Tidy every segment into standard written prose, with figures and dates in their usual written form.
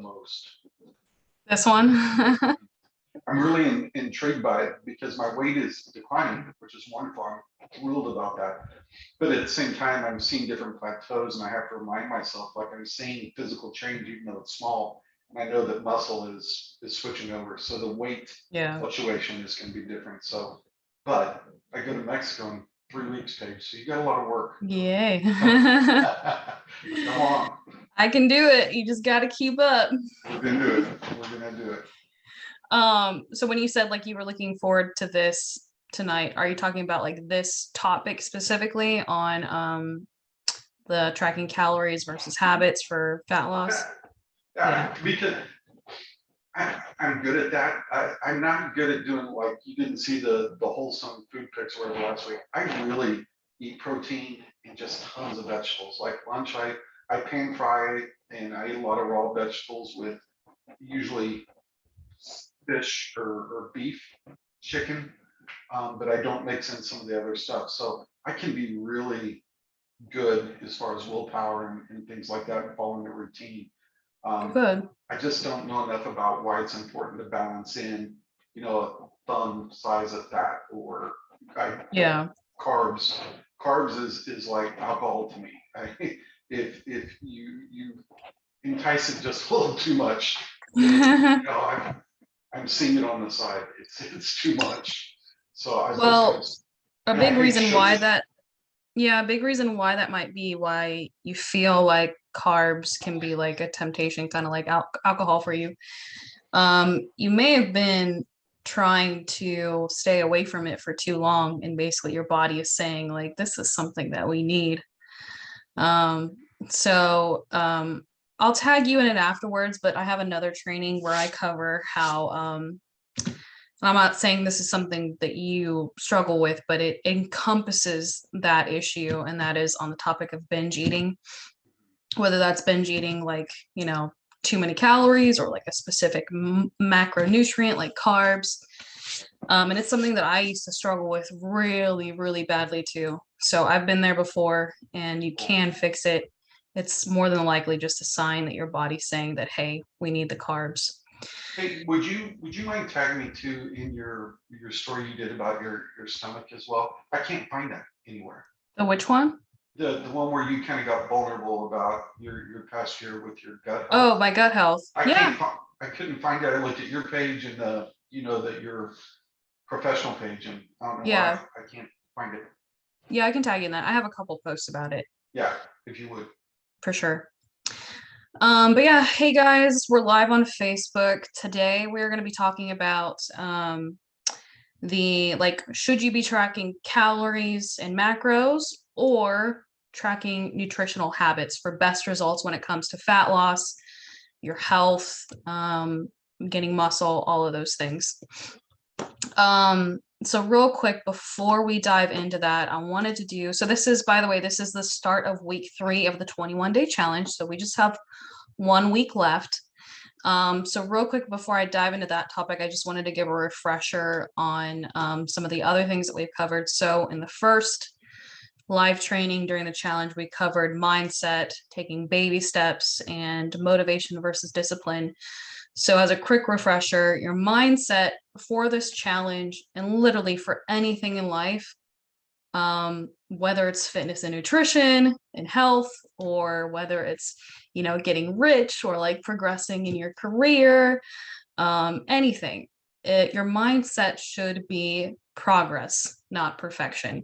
the most. This one. I'm really intrigued by it because my weight is declining, which is wonderful. I'm thrilled about that. But at the same time, I'm seeing different plateaus, and I have to remind myself, like I'm seeing physical change, even though it's small. And I know that muscle is switching over, so the weight Yeah. fluctuation is going to be different. So, but I go to Mexico in 3 weeks, Paige. So you got a lot of work. Yay. Come on. I can do it. You just got to keep up. We're gonna do it. We're gonna do it. So when you said like you were looking forward to this tonight, are you talking about like this topic specifically on the tracking calories versus habits for fat loss? Yeah. Because I'm good at that. I'm not good at doing, like, you didn't see the wholesome food pics or whatever last week. I really eat protein and just tons of vegetables. Like lunch, I pan fry and I eat a lot of raw vegetables with usually fish or beef, chicken, but I don't mix in some of the other stuff. So I can be really good as far as willpower and things like that and following a routine. Good. I just don't know enough about why it's important to balance in, a thumb size of fat or Yeah. carbs. Carbs is like alcohol to me. If you entice it just a little too much, I'm seeing it on the side. It's too much. So Well, a big reason why sugar. that, yeah, a big reason why that might be why you feel like carbs can be like a temptation, kind of like alcohol for you. You may have been trying to stay away from it for too long, and basically your body is saying like, this is something that we need. So I'll tag you in it afterwards, but I have another training where I cover how I'm not saying this is something that you struggle with, but it encompasses that issue, and that is on the topic of binge eating, whether that's binge eating like, too many calories or like a specific macronutrient like carbs. And it's something that I used to struggle with really, really badly too. So I've been there before, and you can fix it. It's more than likely just a sign that your body's saying that, hey, we need the carbs. Hey, would you mind tagging me too in your story you did about your stomach as well? I can't find that anywhere. The which one? The one where you kind of got vulnerable about your past year with your gut health. Oh, my gut health. Yeah. I couldn't find that. I looked at your page and that your professional page, and I don't know why I can't find it. Yeah, I can tag you in that. I have a couple posts about it. Yeah, if you would. For sure. But yeah, hey guys, we're live on Facebook. Today we're going to be talking about should you be tracking calories and macros or tracking nutritional habits for best results when it comes to fat loss, your health, getting muscle, all of those things. So real quick, before we dive into that, I wanted to do, so this is, by the way, this is the start of week 3 of the 21-day challenge. So we just have 1 week left. So real quick, before I dive into that topic, I just wanted to give a refresher on some of the other things that we've covered. So in the first live training during the challenge, we covered mindset, taking baby steps, and motivation versus discipline. So as a quick refresher, your mindset for this challenge, and literally for anything in life, whether it's fitness and nutrition and health, or whether it's, getting rich or like progressing in your career, anything, your mindset should be progress, not perfection.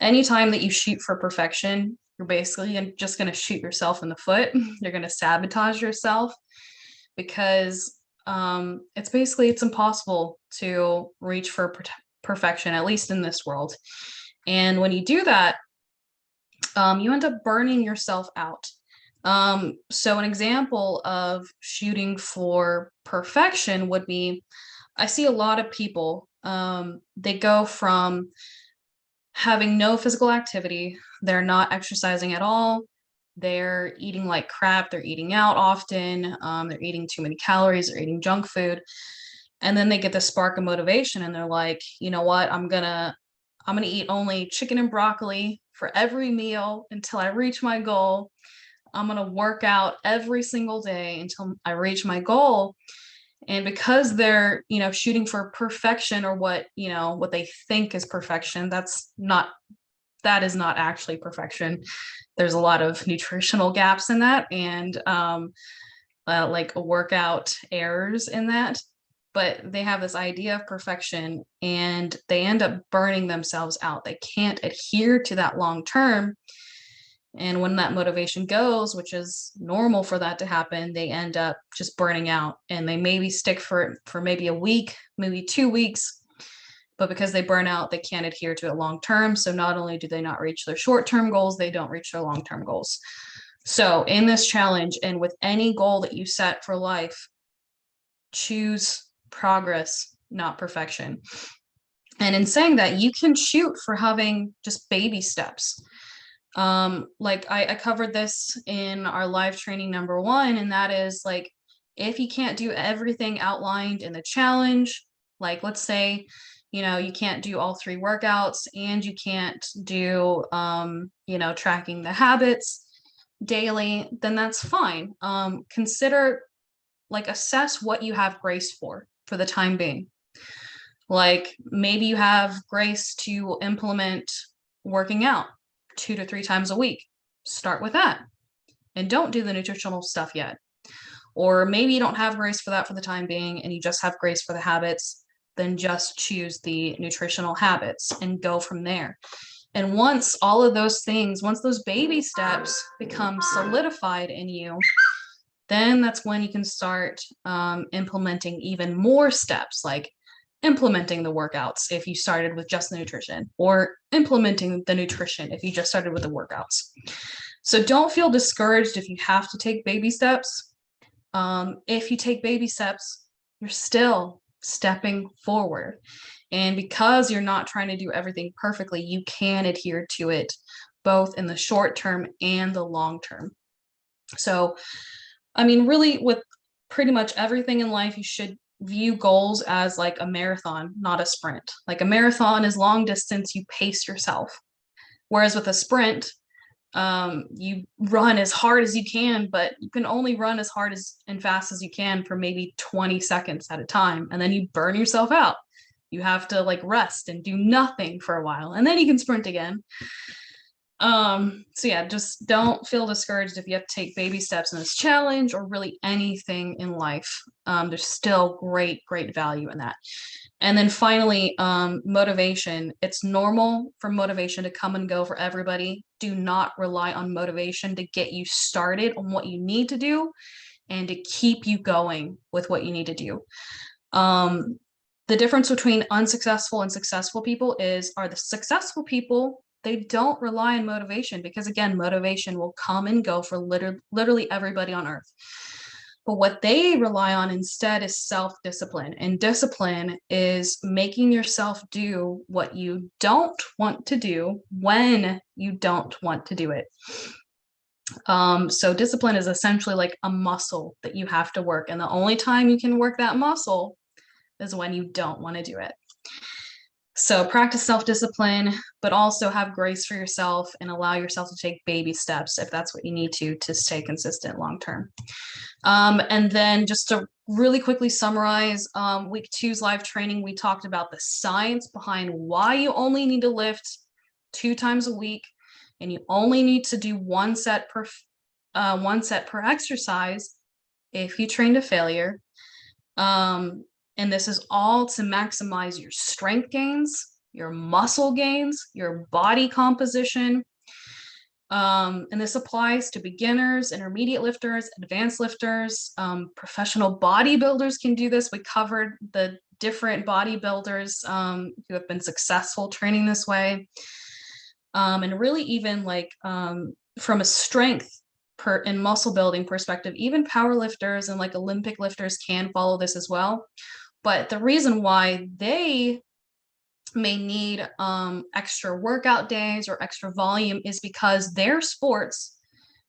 Anytime that you shoot for perfection, you're basically just going to shoot yourself in the foot. You're going to sabotage yourself, because it's impossible to reach for perfection, at least in this world. And when you do that, you end up burning yourself out. So an example of shooting for perfection would be, I see a lot of people, they go from having no physical activity, they're not exercising at all, they're eating like crap, they're eating out often, they're eating too many calories, they're eating junk food, and then they get the spark of motivation and they're like, you know what, I'm gonna eat only chicken and broccoli for every meal until I reach my goal. I'm going to work out every single day until I reach my goal. And because they're, shooting for perfection, or what they think is perfection, that is not actually perfection. There's a lot of nutritional gaps in that, and like workout errors in that. But they have this idea of perfection, and they end up burning themselves out. They can't adhere to that long term. And when that motivation goes, which is normal for that to happen, they end up just burning out, and they maybe stick for maybe a week, maybe 2 weeks. But because they burn out, they can't adhere to it long term. So not only do they not reach their short-term goals, they don't reach their long-term goals. So in this challenge, and with any goal that you set for life, choose progress, not perfection. And in saying that, you can shoot for having just baby steps. Like I covered this in our live training number 1, and that is like, if you can't do everything outlined in the challenge, like let's say, you can't do all 3 workouts, and you can't do, tracking the habits daily, then that's fine. Consider, like, assess what you have grace for the time being. Like maybe you have grace to implement working out 2 to 3 times a week. Start with that and don't do the nutritional stuff yet. Or maybe you don't have grace for that for the time being, and you just have grace for the habits. Then just choose the nutritional habits and go from there. And once all of those things, once those baby steps become solidified in you, then that's when you can start implementing even more steps, like implementing the workouts if you started with just the nutrition, or implementing the nutrition if you just started with the workouts. So don't feel discouraged if you have to take baby steps. If you take baby steps, you're still stepping forward. And because you're not trying to do everything perfectly, you can adhere to it both in the short term and the long term. So, I mean, really, with pretty much everything in life, you should view goals as like a marathon, not a sprint. Like a marathon is long distance, you pace yourself. Whereas with a sprint, you run as hard as you can, but you can only run as hard and fast as you can for maybe 20 seconds at a time. And then you burn yourself out. You have to like rest and do nothing for a while, and then you can sprint again. So yeah, just don't feel discouraged if you have to take baby steps in this challenge, or really anything in life. There's still great value in that. And then finally, motivation. It's normal for motivation to come and go for everybody. Do not rely on motivation to get you started on what you need to do and to keep you going with what you need to do. The difference between unsuccessful and successful people are the successful people, they don't rely on motivation, because again, motivation will come and go for literally everybody on earth. But what they rely on instead is self-discipline. And discipline is making yourself do what you don't want to do when you don't want to do it. So discipline is essentially like a muscle that you have to work. And the only time you can work that muscle is when you don't want to do it. So practice self-discipline, but also have grace for yourself and allow yourself to take baby steps if that's what you need to stay consistent long-term. And then just to really quickly summarize, week 2's live training, we talked about the science behind why you only need to lift 2 times a week, and you only need to do one set per exercise if you train to failure. And this is all to maximize your strength gains, your muscle gains, your body composition. And this applies to beginners, intermediate lifters, advanced lifters. Professional bodybuilders can do this. We covered the different bodybuilders who have been successful training this way. And really even like from a strength and muscle building perspective, even power lifters and like Olympic lifters can follow this as well. But the reason why they may need extra workout days or extra volume is because their sports,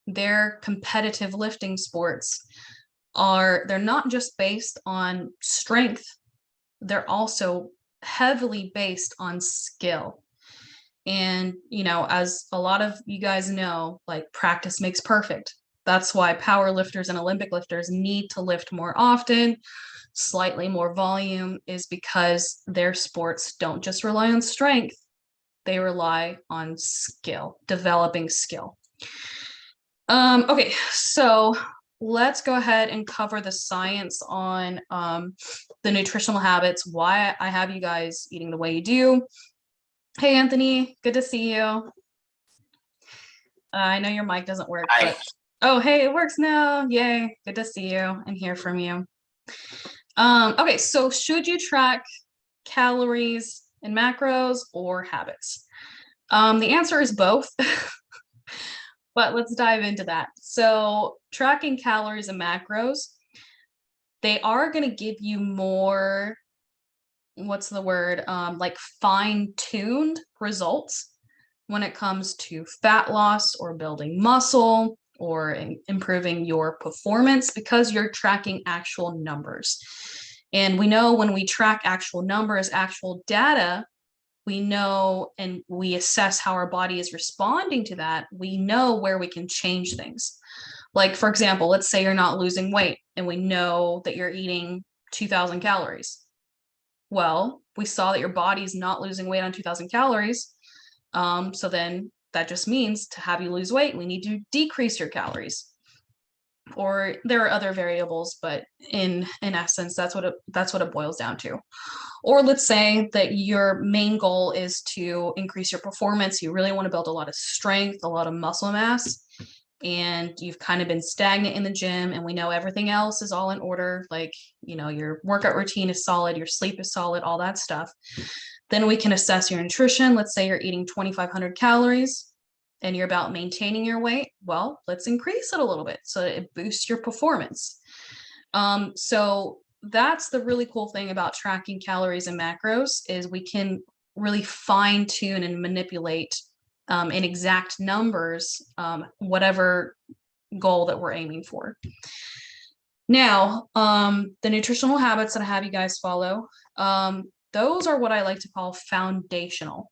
their competitive lifting sports, they're not just based on strength, they're also heavily based on skill. And, as a lot of you guys know, like practice makes perfect. That's why power lifters and Olympic lifters need to lift more often, slightly more volume, is because their sports don't just rely on strength, they rely on skill, developing skill. Okay, so let's go ahead and cover the science on the nutritional habits, why I have you guys eating the way you do. Hey, Anthony, good to see you. I know your mic doesn't work, but oh, hey, it works now. Yay, good to see you and hear from you. Okay, so should you track calories and macros or habits? The answer is both. But let's dive into that. So tracking calories and macros, they are going to give you more, what's the word, like fine-tuned results when it comes to fat loss or building muscle or improving your performance, because you're tracking actual numbers. And we know when we track actual numbers, actual data, we know and we assess how our body is responding to that. We know where we can change things. Like, for example, let's say you're not losing weight and we know that you're eating 2,000 calories. Well, we saw that your body's not losing weight on 2,000 calories. So then that just means to have you lose weight, we need to decrease your calories. Or there are other variables, but in essence, that's what it boils down to. Or let's say that your main goal is to increase your performance. You really want to build a lot of strength, a lot of muscle mass, and you've kind of been stagnant in the gym, and we know everything else is all in order. Like, you know, your workout routine is solid, your sleep is solid, all that stuff. Then we can assess your nutrition. Let's say you're eating 2,500 calories and you're about maintaining your weight. Well, let's increase it a little bit so it boosts your performance. So that's the really cool thing about tracking calories and macros, is we can really fine tune and manipulate in exact numbers, whatever goal that we're aiming for. Now, the nutritional habits that I have you guys follow, those are what I like to call foundational.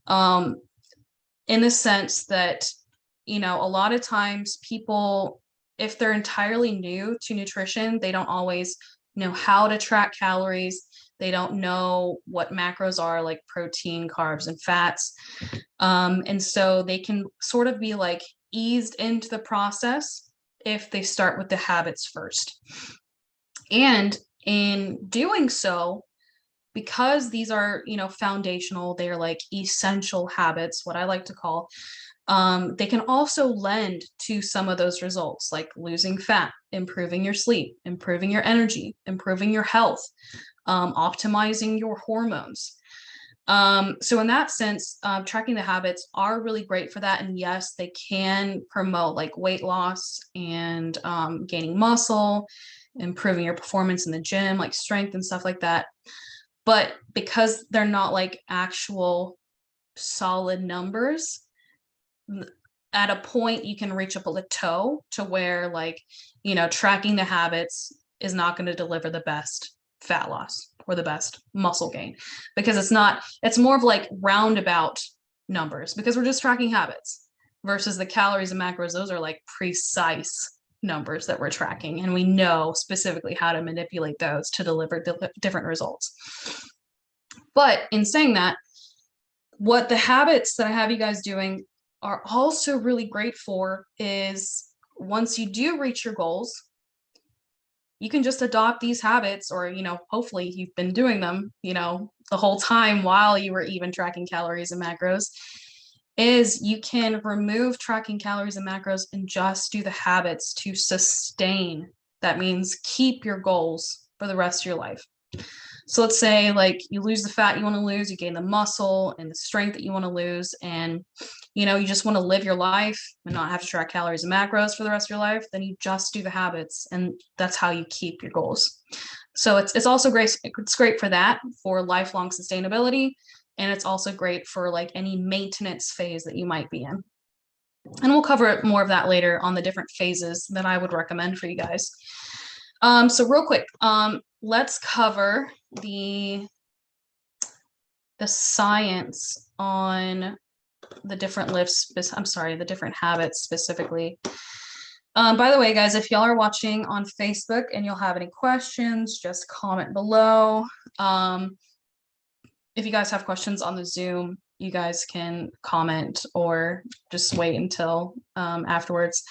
In the sense that, you know, a lot of times people, if they're entirely new to nutrition, they don't always know how to track calories. They don't know what macros are, like protein, carbs, and fats. And so they can sort of be like eased into the process if they start with the habits first. And in doing so, because these are, you know, foundational, they're like essential habits, what I like to call, they can also lend to some of those results, like losing fat, improving your sleep, improving your energy, improving your health, optimizing your hormones. So in that sense, tracking the habits are really great for that. And yes, they can promote like weight loss and gaining muscle, improving your performance in the gym, like strength and stuff like that. But because they're not like actual solid numbers, at a point you can reach a plateau to where, like, you know, tracking the habits is not going to deliver the best fat loss or the best muscle gain, because it's more of like roundabout numbers, because we're just tracking habits, versus the calories and macros. Those are like precise numbers that we're tracking, and we know specifically how to manipulate those to deliver different results. But in saying that, what the habits that I have you guys doing are also really great for is, once you do reach your goals, you can just adopt these habits, or, you know, hopefully you've been doing them, you know, the whole time while you were even tracking calories and macros, is you can remove tracking calories and macros and just do the habits to sustain. That means keep your goals for the rest of your life. So let's say like you lose the fat you want to lose, you gain the muscle and the strength that you want to lose, and, you know, you just want to live your life and not have to track calories and macros for the rest of your life. Then you just do the habits, and that's how you keep your goals. So it's also great. It's great for that, for lifelong sustainability. And it's also great for like any maintenance phase that you might be in. And we'll cover more of that later on the different phases that I would recommend for you guys. So real quick, let's cover the science on the different lifts. The different habits specifically. By the way, guys, if y'all are watching on Facebook and you'll have any questions, just comment below. If you guys have questions on the Zoom, you guys can comment or just wait until afterwards.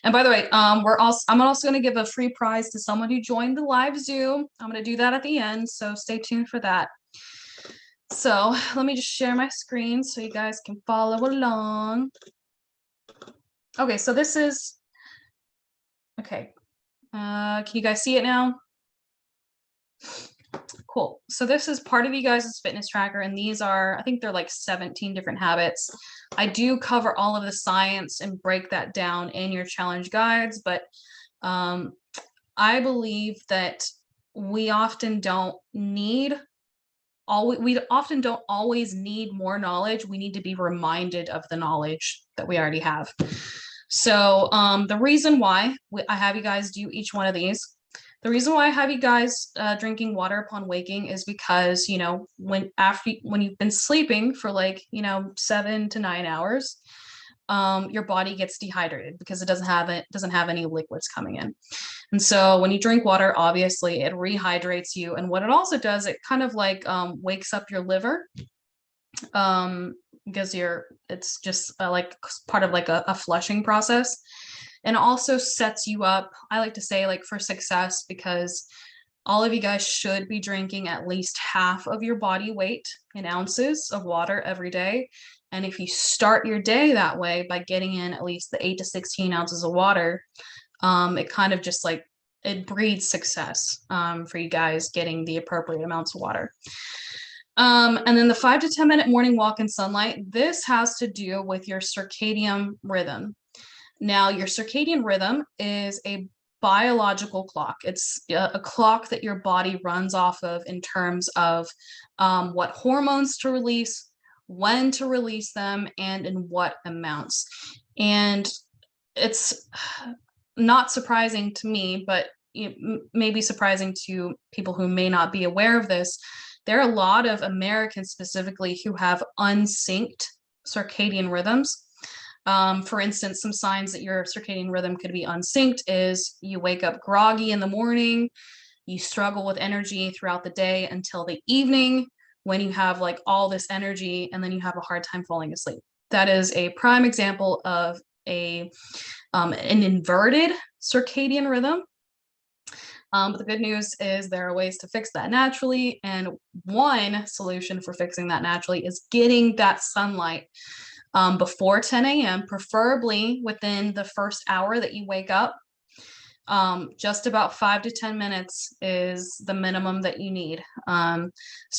And by the way, I'm also going to give a free prize to someone who joined the live Zoom. I'm going to do that at the end, so stay tuned for that. So let me just share my screen so you guys can follow along. Okay, so this is, okay. Can you guys see it now? Cool. So this is part of you guys' fitness tracker, and these are, I think they're like 17 different habits. I do cover all of the science and break that down in your challenge guides, but I believe that we often don't always need more knowledge. We need to be reminded of the knowledge that we already have. So the reason why I have you guys do each one of these, the reason why I have you guys drinking water upon waking is because, you know, when you've been sleeping for like, you know, 7 to 9 hours, your body gets dehydrated because it doesn't have any liquids coming in. And so when you drink water, obviously it rehydrates you. And what it also does, it kind of like wakes up your liver, because it's just like part of like a flushing process. And also sets you up, I like to say, like for success, because all of you guys should be drinking at least half of your body weight in ounces of water every day. And if you start your day that way by getting in at least the 8 to 16 ounces of water, it kind of just like, it breeds success for you guys getting the appropriate amounts of water. And then the 5 to 10 minute morning walk in sunlight, this has to do with your circadian rhythm. Now, your circadian rhythm is a biological clock. It's a clock that your body runs off of in terms of what hormones to release, when to release them, and in what amounts. And it's not surprising to me, but it may be surprising to people who may not be aware of this. There are a lot of Americans specifically who have unsynced circadian rhythms. For instance, some signs that your circadian rhythm could be unsynced is you wake up groggy in the morning, you struggle with energy throughout the day until the evening when you have like all this energy, and then you have a hard time falling asleep. That is a prime example of an inverted circadian rhythm. But the good news is there are ways to fix that naturally. And one solution for fixing that naturally is getting that sunlight before 10 a.m., preferably within the first hour that you wake up. Just about 5 to 10 minutes is the minimum that you need. So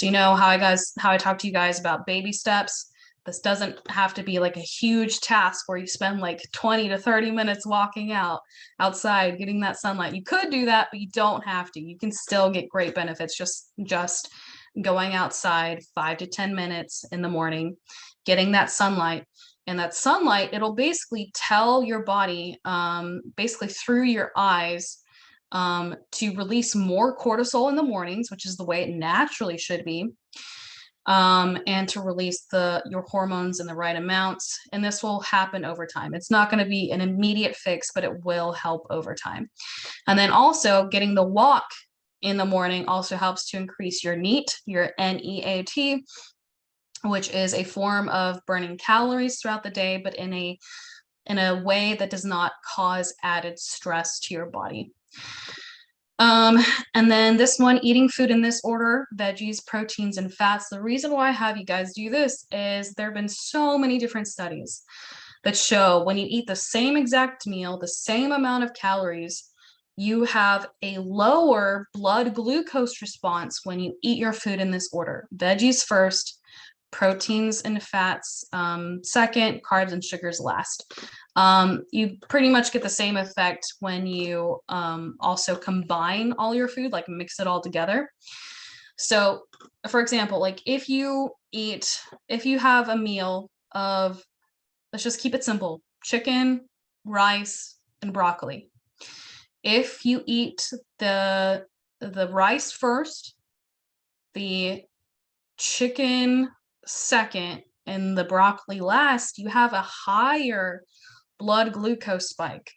you know how I talk to you guys about baby steps. This doesn't have to be like a huge task where you spend like 20 to 30 minutes walking outside, getting that sunlight. You could do that, but you don't have to. You can still get great benefits just going outside 5 to 10 minutes in the morning, getting that sunlight. And that sunlight, it'll basically tell your body, basically through your eyes, to release more cortisol in the mornings, which is the way it naturally should be, and to release your hormones in the right amounts. And this will happen over time. It's not going to be an immediate fix, but it will help over time. And then also getting the walk in the morning also helps to increase your NEAT, your NEAT, which is a form of burning calories throughout the day, but in a way that does not cause added stress to your body. And then this one, eating food in this order: veggies, proteins, and fats. The reason why I have you guys do this is there have been so many different studies that show when you eat the same exact meal, the same amount of calories, you have a lower blood glucose response when you eat your food in this order: veggies first, proteins and fats second, carbs and sugars last. You pretty much get the same effect when you also combine all your food, like mix it all together. So for example, like if you have a meal of, let's just keep it simple, chicken, rice, and broccoli. If you eat the rice first, the chicken second, and the broccoli last, you have a higher blood glucose spike.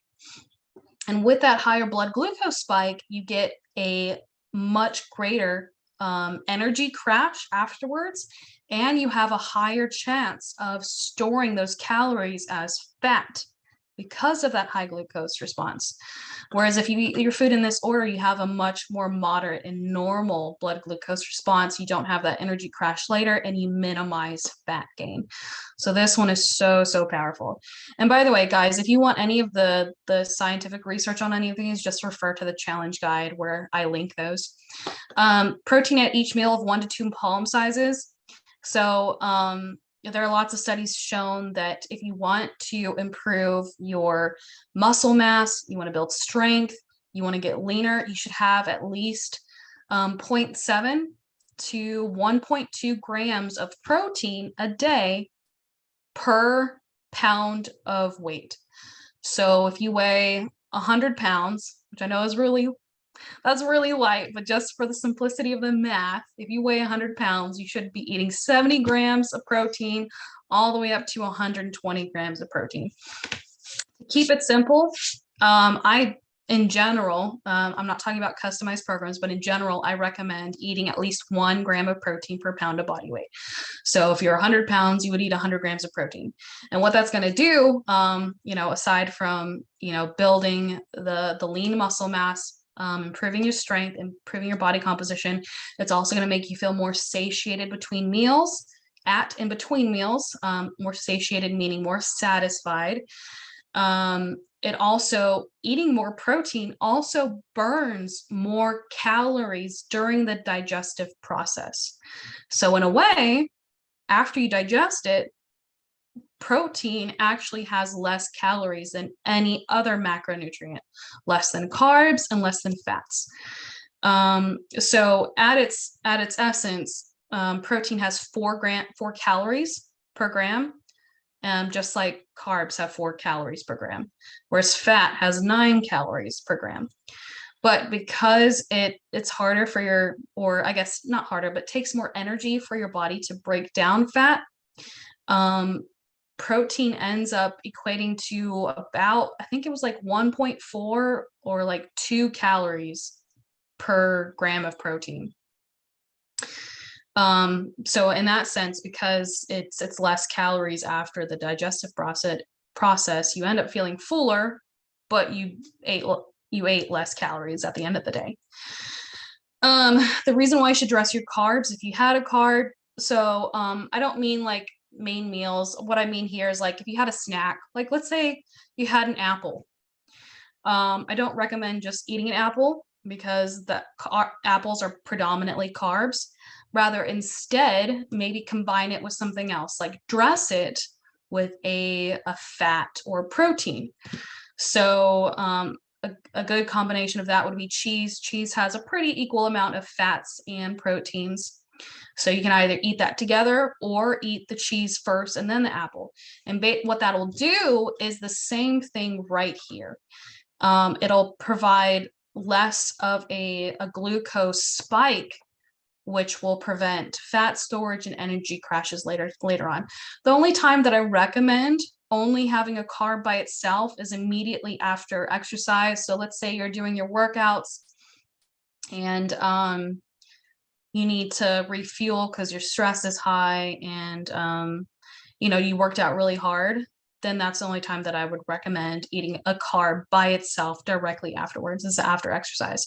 And with that higher blood glucose spike, you get a much greater energy crash afterwards, and you have a higher chance of storing those calories as fat because of that high glucose response. Whereas if you eat your food in this order, you have a much more moderate and normal blood glucose response. You don't have that energy crash later, and you minimize fat gain. So this one is so, so powerful. And by the way, guys, if you want any of the scientific research on any of these, just refer to the challenge guide where I link those. Protein at each meal of 1 to 2 palm sizes. So there are lots of studies shown that if you want to improve your muscle mass, you want to build strength, you want to get leaner, you should have at least 0.7 to 1.2 grams of protein a day per pound of weight. So if you weigh 100 pounds, which I know is that's really light, but just for the simplicity of the math, if you weigh 100 pounds, you should be eating 70 grams of protein all the way up to 120 grams of protein. To keep it simple, in general, I'm not talking about customized programs, but in general, I recommend eating at least 1 gram of protein per pound of body weight. So if you're 100 pounds, you would eat 100 grams of protein. And what that's going to do, aside from, building the lean muscle mass, improving your strength, improving your body composition, it's also going to make you feel more satiated between meals, in between meals, more satiated, meaning more satisfied. It also, eating more protein also burns more calories during the digestive process. So in a way, after you digest it, protein actually has less calories than any other macronutrient, less than carbs and less than fats. So at its essence, protein has 4 calories per gram. Just like carbs have 4 calories per gram, whereas fat has 9 calories per gram. But because it's harder for or I guess not harder, but takes more energy for your body to break down fat, protein ends up equating to about, I think it was like 1.4 or like 2 calories per gram of protein. So in that sense, because it's less calories after the digestive process, you end up feeling fuller, but you ate less calories at the end of the day. The reason why you should dress your carbs, if you had a carb, so I don't mean like main meals. What I mean here is like if you had a snack, like let's say you had an apple. I don't recommend just eating an apple because apples are predominantly carbs. Rather, instead, maybe combine it with something else, like dress it with a fat or protein. So a good combination of that would be cheese. Cheese has a pretty equal amount of fats and proteins. So you can either eat that together or eat the cheese first and then the apple. And what that'll do is the same thing right here. It'll provide less of a glucose spike, which will prevent fat storage and energy crashes later on. The only time that I recommend only having a carb by itself is immediately after exercise. So let's say you're doing your workouts and you need to refuel because your stress is high and you worked out really hard, then that's the only time that I would recommend eating a carb by itself directly afterwards, is after exercise.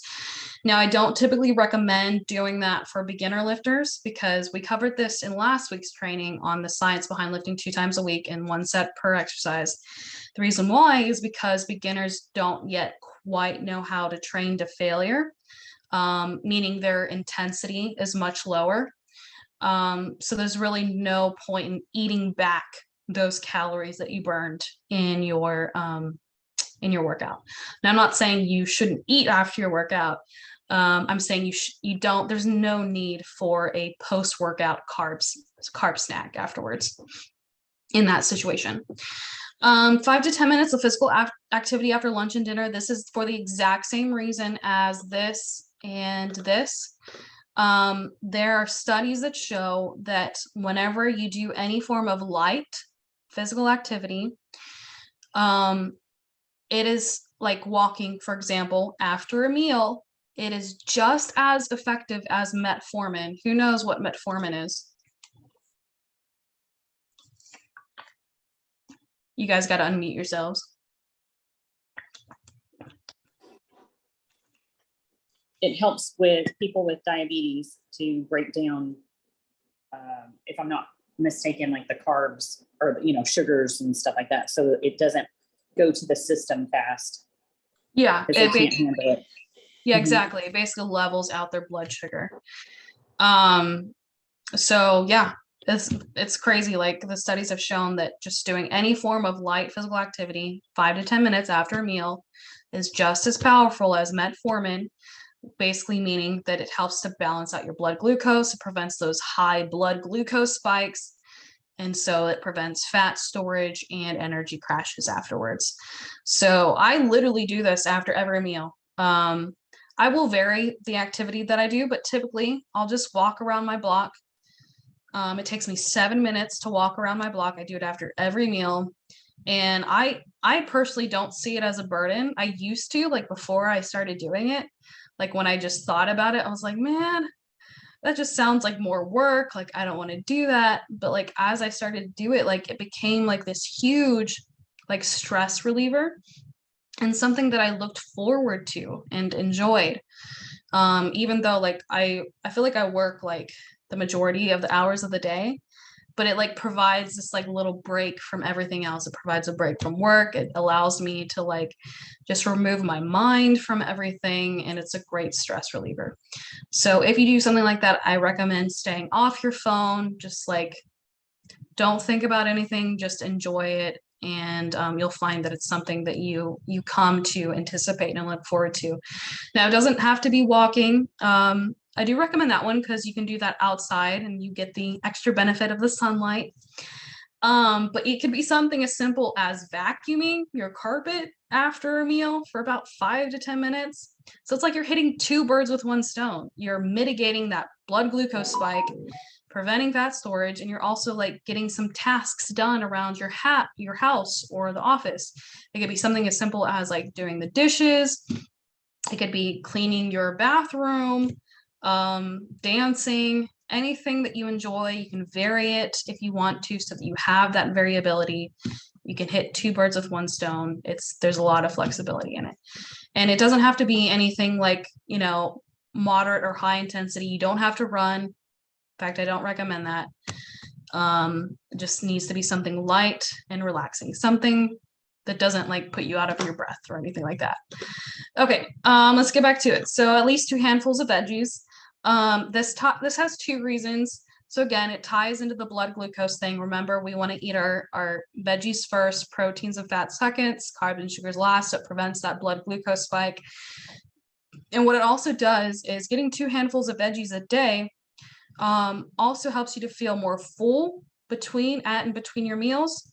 Now, I don't typically recommend doing that for beginner lifters because we covered this in last week's training on the science behind lifting 2 times a week and 1 set per exercise. The reason why is because beginners don't yet quite know how to train to failure, meaning their intensity is much lower. So there's really no point in eating back those calories that you burned in your workout. Now, I'm not saying you shouldn't eat after your workout. I'm saying you don't. There's no need for a post-workout carb snack afterwards in that situation. 5 to 10 minutes of physical activity after lunch and dinner. This is for the exact same reason as this and this. There are studies that show that whenever you do any form of light physical activity, it is like walking, for example, after a meal, it is just as effective as metformin. Who knows what metformin is? You guys got to unmute yourselves. It helps with people with diabetes to break down, if I'm not mistaken, like the carbs or, sugars and stuff like that. So it doesn't go to the system fast. Yeah, Because they can't handle it. Yeah, exactly. It basically levels out their blood sugar. So yeah, it's crazy. Like the studies have shown that just doing any form of light physical activity 5 to 10 minutes after a meal is just as powerful as metformin, basically meaning that it helps to balance out your blood glucose. It prevents those high blood glucose spikes. And so it prevents fat storage and energy crashes afterwards. So I literally do this after every meal. I will vary the activity that I do, but typically I'll just walk around my block. It takes me 7 minutes to walk around my block. I do it after every meal. And I personally don't see it as a burden. I used to, like before I started doing it, like when I just thought about it, I was like, man, that just sounds like more work. Like, I don't want to do that. But like, as I started to do it, like it became like this huge, like stress reliever and something that I looked forward to and enjoyed. Even though like, I feel like I work like the majority of the hours of the day, but it like provides this like little break from everything else. It provides a break from work. It allows me to like just remove my mind from everything. And it's a great stress reliever. So if you do something like that, I recommend staying off your phone. Just like, don't think about anything, just enjoy it. And you'll find that it's something that you come to anticipate and look forward to. Now, it doesn't have to be walking. I do recommend that one because you can do that outside and you get the extra benefit of the sunlight. But it could be something as simple as vacuuming your carpet after a meal for about 5 to 10 minutes. So it's like you're hitting 2 birds with 1 stone. You're mitigating that blood glucose spike, preventing fat storage, and you're also like getting some tasks done around your house or the office. It could be something as simple as like doing the dishes. It could be cleaning your bathroom, dancing, anything that you enjoy. You can vary it if you want to so that you have that variability. You can hit 2 birds with 1 stone. There's a lot of flexibility in it. And it doesn't have to be anything like, moderate or high intensity. You don't have to run. In fact, I don't recommend that. It just needs to be something light and relaxing, something that doesn't like put you out of your breath or anything like that. Okay, let's get back to it. So at least 2 handfuls of veggies. This has 2 reasons. So again, it ties into the blood glucose thing. Remember, we want to eat our veggies first, proteins and fats seconds, carbs and sugars last. So it prevents that blood glucose spike. And what it also does is getting 2 handfuls of veggies a day also helps you to feel more full between your meals,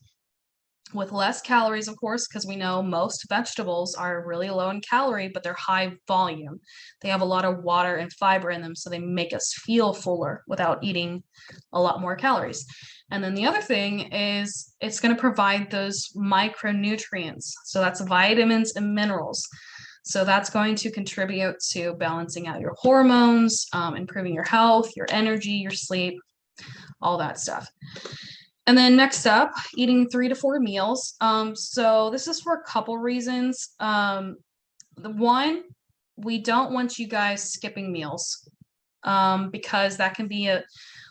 with less calories, of course, because we know most vegetables are really low in calorie, but they're high volume. They have a lot of water and fiber in them, so they make us feel fuller without eating a lot more calories. And then the other thing is it's going to provide those micronutrients. So that's vitamins and minerals. So that's going to contribute to balancing out your hormones, improving your health, your energy, your sleep, all that stuff. And then next up, eating 3 to 4 meals. So this is for a couple reasons. The one, we don't want you guys skipping meals because that can be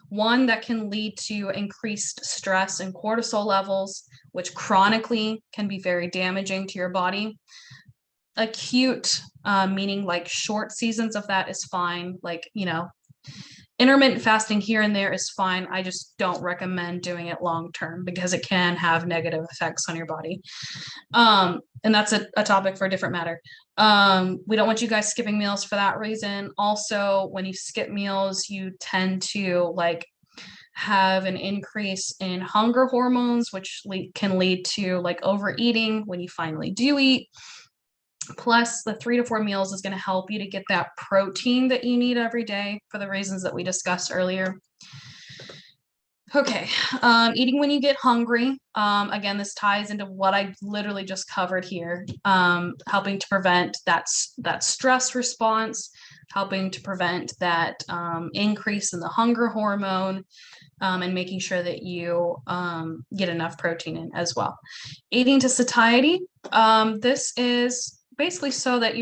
one that can lead to increased stress and cortisol levels, which chronically can be very damaging to your body. Acute, meaning like short seasons of that is fine. Like, intermittent fasting here and there is fine. I just don't recommend doing it long term because it can have negative effects on your body. And that's a topic for a different matter. We don't want you guys skipping meals for that reason. Also, when you skip meals, you tend to like have an increase in hunger hormones, which can lead to like overeating when you finally do eat. Plus, the 3 to 4 meals is going to help you to get that protein that you need every day for the reasons that we discussed earlier. Okay, eating when you get hungry. Again, this ties into what I literally just covered here. Helping to prevent that stress response, helping to prevent that increase in the hunger hormone, and making sure that you get enough protein in as well. Eating to satiety. This is basically so that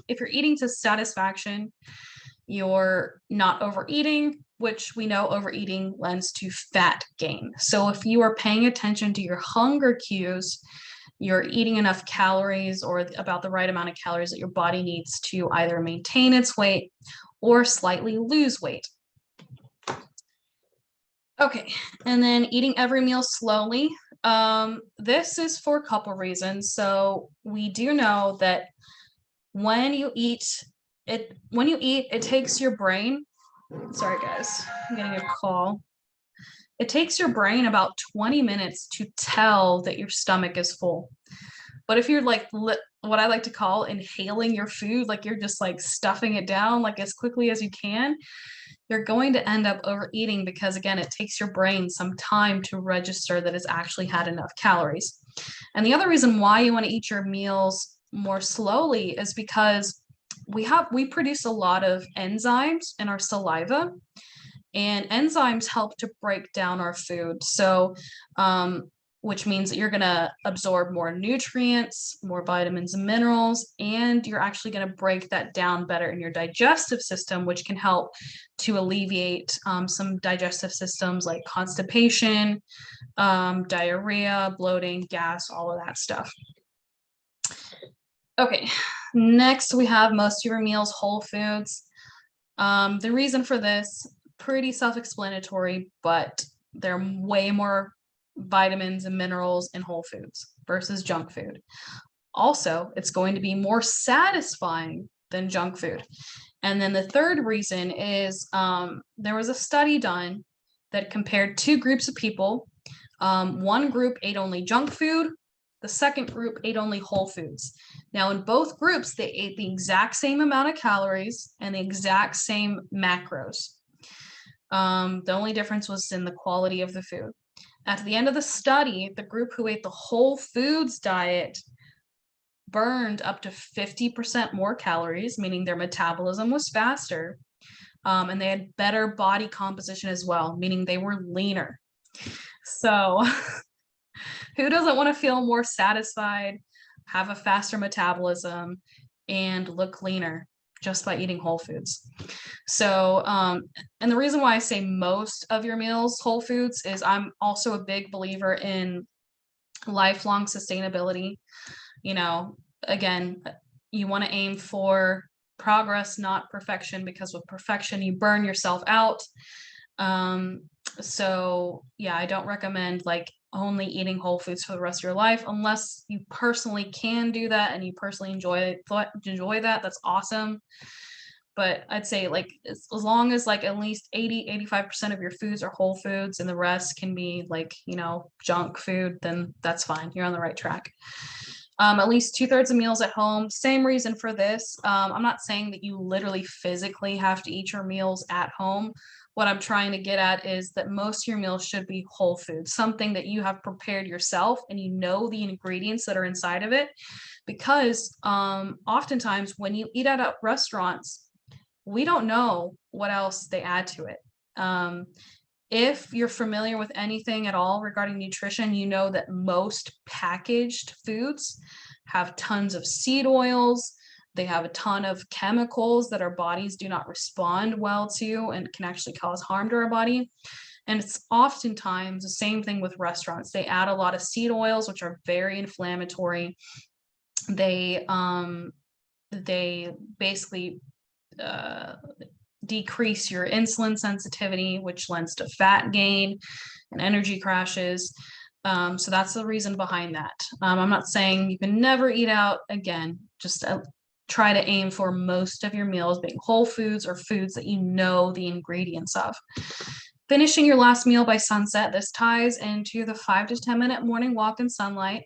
if you're eating to satisfaction, you're not overeating, which we know overeating lends to fat gain. So if you are paying attention to your hunger cues, you're eating enough calories or about the right amount of calories that your body needs to either maintain its weight or slightly lose weight. Okay, and then eating every meal slowly. This is for a couple reasons. So we do know that when you eat, it takes your brain. Sorry, guys, I'm getting a call. It takes your brain about 20 minutes to tell that your stomach is full. But if you're like what I like to call inhaling your food, like you're just like stuffing it down like as quickly as you can, you're going to end up overeating because again, it takes your brain some time to register that it's actually had enough calories. And the other reason why you want to eat your meals more slowly is because we produce a lot of enzymes in our saliva, and enzymes help to break down our food. So, which means that you're going to absorb more nutrients, more vitamins and minerals, and you're actually going to break that down better in your digestive system, which can help to alleviate some digestive systems like constipation, diarrhea, bloating, gas, all of that stuff. Okay, next we have most of your meals whole foods. The reason for this, pretty self-explanatory, but there are way more vitamins and minerals in whole foods versus junk food. Also, it's going to be more satisfying than junk food. And then the third reason is there was a study done that compared two groups of people. One group ate only junk food. The second group ate only whole foods. Now, in both groups, they ate the exact same amount of calories and the exact same macros. The only difference was in the quality of the food. At the end of the study, the group who ate the whole foods diet burned up to 50% more calories, meaning their metabolism was faster, and they had better body composition as well, meaning they were leaner. So who doesn't want to feel more satisfied, have a faster metabolism, and look leaner just by eating whole foods? So, and the reason why I say most of your meals whole foods is I'm also a big believer in lifelong sustainability. You know, again, you want to aim for progress, not perfection, because with perfection, you burn yourself out. So yeah, I don't recommend like only eating whole foods for the rest of your life unless you personally can do that and you personally enjoy that. That's awesome. But I'd say like as long as like at least 85% of your foods are whole foods and the rest can be like, junk food, then that's fine. You're on the right track. At least 2/3 of meals at home. Same reason for this. I'm not saying that you literally physically have to eat your meals at home. What I'm trying to get at is that most of your meals should be whole foods, something that you have prepared yourself and you know the ingredients that are inside of it. Because oftentimes when you eat at restaurants, we don't know what else they add to it. If you're familiar with anything at all regarding nutrition, you know that most packaged foods have tons of seed oils. They have a ton of chemicals that our bodies do not respond well to and can actually cause harm to our body. And it's oftentimes the same thing with restaurants. They add a lot of seed oils, which are very inflammatory. They basically decrease your insulin sensitivity, which lends to fat gain and energy crashes. So that's the reason behind that. I'm not saying you can never eat out. Again, just try to aim for most of your meals being whole foods or foods that you know the ingredients of. Finishing your last meal by sunset. This ties into the 5 to 10 minute morning walk in sunlight.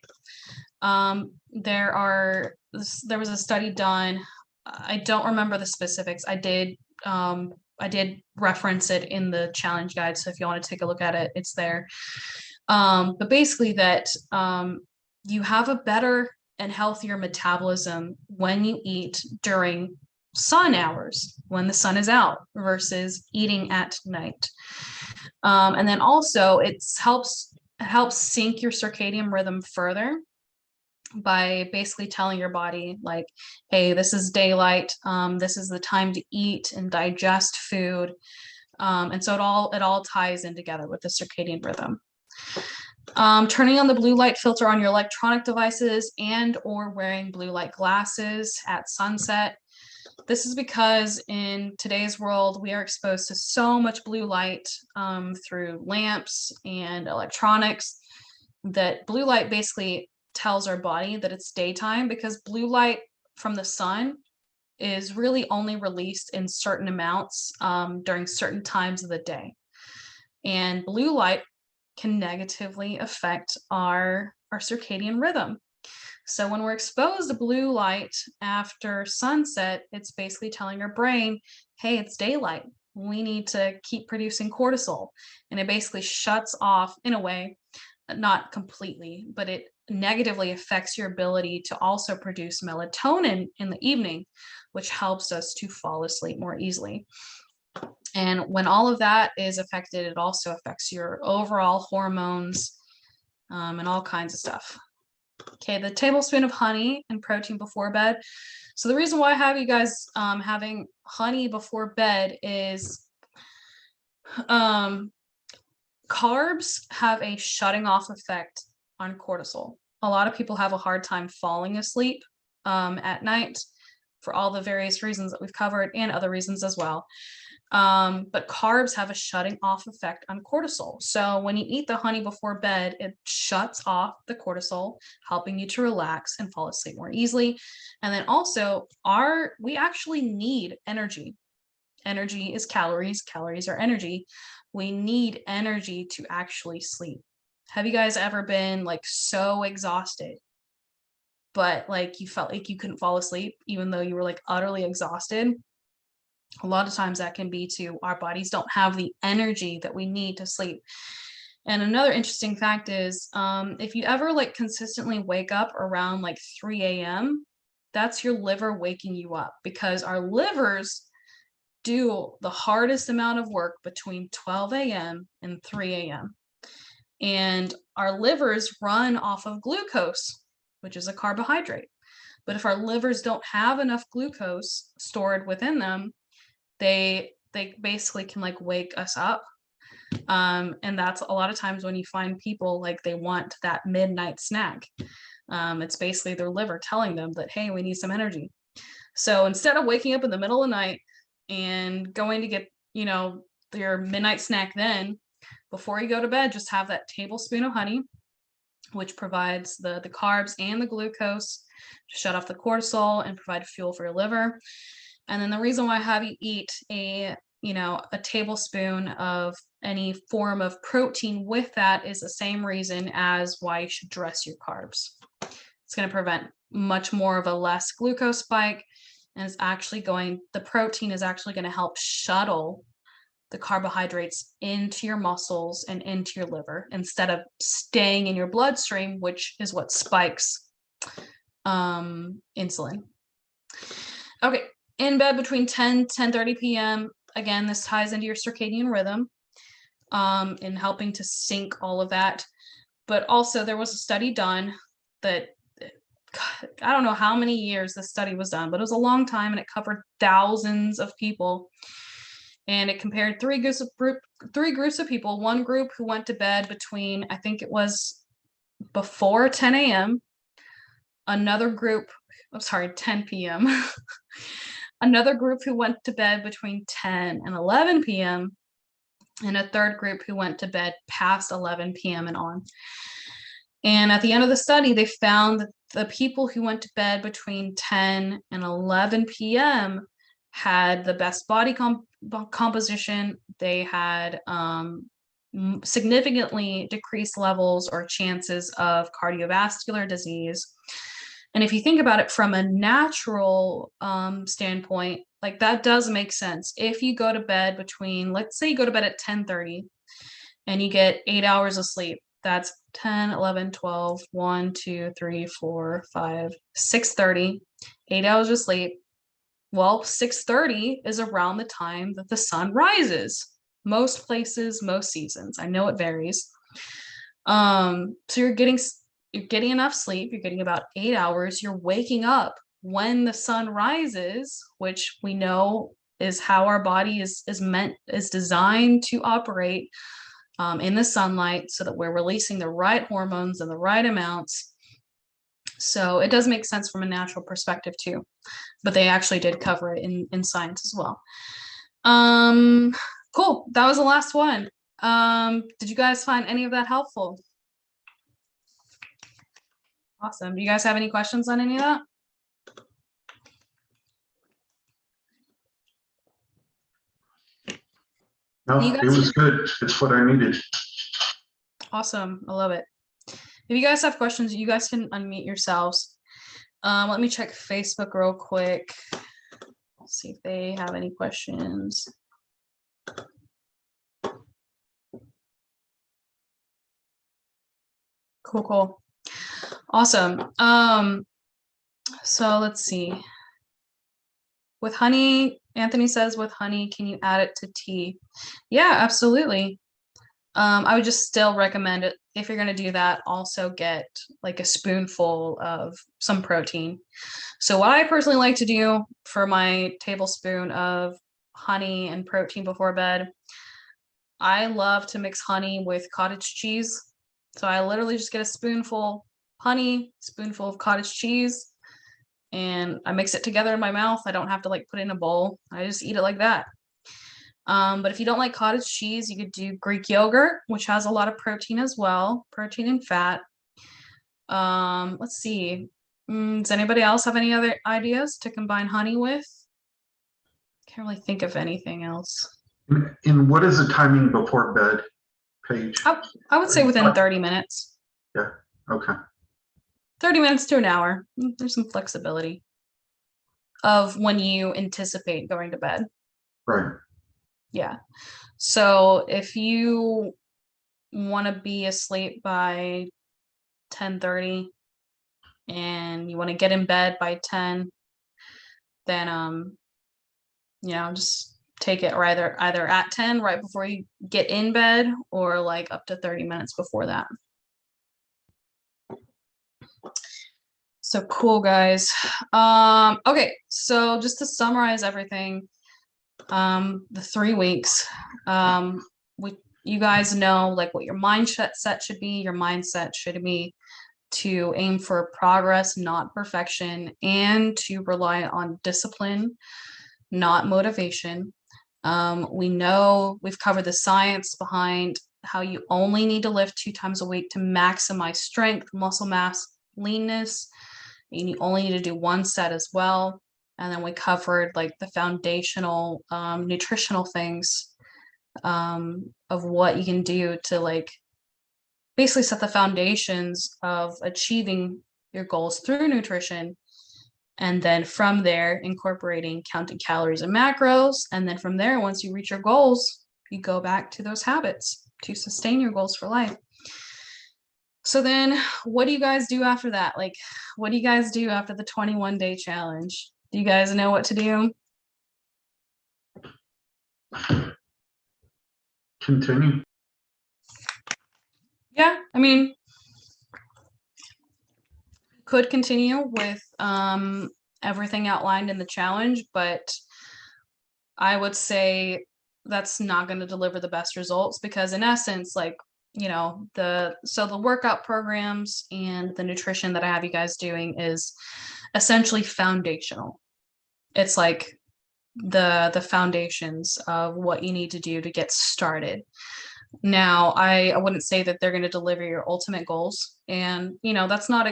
There was a study done. I don't remember the specifics. I did I did reference it in the challenge guide. So if you want to take a look at it, it's there. But basically that you have a better and healthier metabolism when you eat during sun hours, when the sun is out, versus eating at night. And then also it helps sync your circadian rhythm further by basically telling your body like, hey, this is daylight, this is the time to eat and digest food. And so it all ties in together with the circadian rhythm. Turning on the blue light filter on your electronic devices and or wearing blue light glasses at sunset. This is because in today's world, we are exposed to so much blue light through lamps and electronics that blue light basically tells our body that it's daytime, because blue light from the sun is really only released in certain amounts during certain times of the day. And blue light can negatively affect our circadian rhythm. So when we're exposed to blue light after sunset, it's basically telling our brain, hey, it's daylight. We need to keep producing cortisol. And it basically shuts off, in a way, not completely, but it negatively affects your ability to also produce melatonin in the evening, which helps us to fall asleep more easily. And when all of that is affected, it also affects your overall hormones and all kinds of stuff. Okay, the tablespoon of honey and protein before bed. So the reason why I have you guys having honey before bed is carbs have a shutting off effect on cortisol. A lot of people have a hard time falling asleep at night for all the various reasons that we've covered and other reasons as well. But carbs have a shutting off effect on cortisol. So when you eat the honey before bed, it shuts off the cortisol, helping you to relax and fall asleep more easily. And then also we actually need energy. Energy is calories. Calories are energy. We need energy to actually sleep. Have you guys ever been like so exhausted, but like you felt like you couldn't fall asleep, even though you were like utterly exhausted? A lot of times that can be to our bodies don't have the energy that we need to sleep. And another interesting fact is if you ever like consistently wake up around like 3 a.m., that's your liver waking you up, because our livers do the hardest amount of work between 12 a.m. and 3 a.m. And our livers run off of glucose, which is a carbohydrate. But if our livers don't have enough glucose stored within them, they basically can like wake us up. And that's a lot of times when you find people like they want that midnight snack. It's basically their liver telling them that, hey, we need some energy. So instead of waking up in the middle of the night and going to get, your midnight snack, then before you go to bed, just have that tablespoon of honey, which provides the carbs and the glucose to shut off the cortisol and provide fuel for your liver. And then the reason why I have you eat a tablespoon of any form of protein with that is the same reason as why you should dress your carbs. It's going to prevent much more of a less glucose spike. And the protein is actually going to help shuttle the carbohydrates into your muscles and into your liver instead of staying in your bloodstream, which is what spikes insulin. Okay, in bed between 10:30 p.m. Again, this ties into your circadian rhythm in helping to sync all of that. But also there was a study done that, I don't know how many years this study was done, but it was a long time and it covered thousands of people. And it compared three groups of people. One group who went to bed between, I think it was before 10 a.m. Another group, 10 p.m. Another group who went to bed between 10 and 11 p.m. And a third group who went to bed past 11 p.m. and on. And at the end of the study, they found that the people who went to bed between 10 and 11 p.m. had the best body composition. They had significantly decreased levels or chances of cardiovascular disease. And if you think about it from a natural standpoint, like that does make sense. If you go to bed between, let's say you go to bed at 10:30 and you get 8 hours of sleep, that's 10, 11, 12, 1, 2, 3, 4, 5, 6:30, 8 hours of sleep. Well, 6:30 is around the time that the sun rises. Most places, most seasons. I know it varies. So you're getting enough sleep, you're getting about 8 hours, you're waking up when the sun rises, which we know is how our body is designed to operate in the sunlight, so that we're releasing the right hormones in the right amounts. So it does make sense from a natural perspective too, but they actually did cover it in science as well. Cool, that was the last one. Did you guys find any of that helpful? Awesome. Do you guys have any questions on any of that? No, You it guys- was good. It's what I needed. Awesome. I love it. If you guys have questions, you guys can unmute yourselves. Let me check Facebook real quick. See if they have any questions. Cool, cool. Awesome. So let's see. With honey, Anthony says, with honey, can you add it to tea? Yeah, absolutely. I would just still recommend it. If you're going to do that, also get like a spoonful of some protein. So what I personally like to do for my tablespoon of honey and protein before bed, I love to mix honey with cottage cheese. So I literally just get a spoonful honey, spoonful of cottage cheese, and I mix it together in my mouth. I don't have to like put it in a bowl. I just eat it like that. But if you don't like cottage cheese, you could do Greek yogurt, which has a lot of protein as well, protein and fat. Let's see. Does anybody else have any other ideas to combine honey with? Can't really think of anything else. And what is the timing before bed, Paige? I would say within 30 minutes. Yeah, okay. 30 minutes to an hour. There's some flexibility of when you anticipate going to bed. Right. Yeah. So if you want to be asleep by 10:30 and you want to get in bed by 10, then just take it either at 10 right before you get in bed, or like up to 30 minutes before that. So cool, guys. Okay, so just to summarize everything, the 3 weeks, you guys know like what your mindset should be. Your mindset should be to aim for progress, not perfection, and to rely on discipline, not motivation. We know we've covered the science behind how you only need to lift 2 times a week to maximize strength, muscle mass, leanness. And you only need to do 1 set as well. And then we covered like the foundational nutritional things of what you can do to like basically set the foundations of achieving your goals through nutrition. And then from there, incorporating counting calories and macros. And then from there, once you reach your goals, you go back to those habits to sustain your goals for life. So then what do you guys do after that? Like, what do you guys do after the 21-day challenge? Do you guys know what to do? Continue. Yeah, I mean, could continue with everything outlined in the challenge, but I would say that's not going to deliver the best results, because in essence, like, the workout programs and the nutrition that I have you guys doing is essentially foundational. It's like the foundations of what you need to do to get started. Now, I wouldn't say that they're going to deliver your ultimate goals, and that's not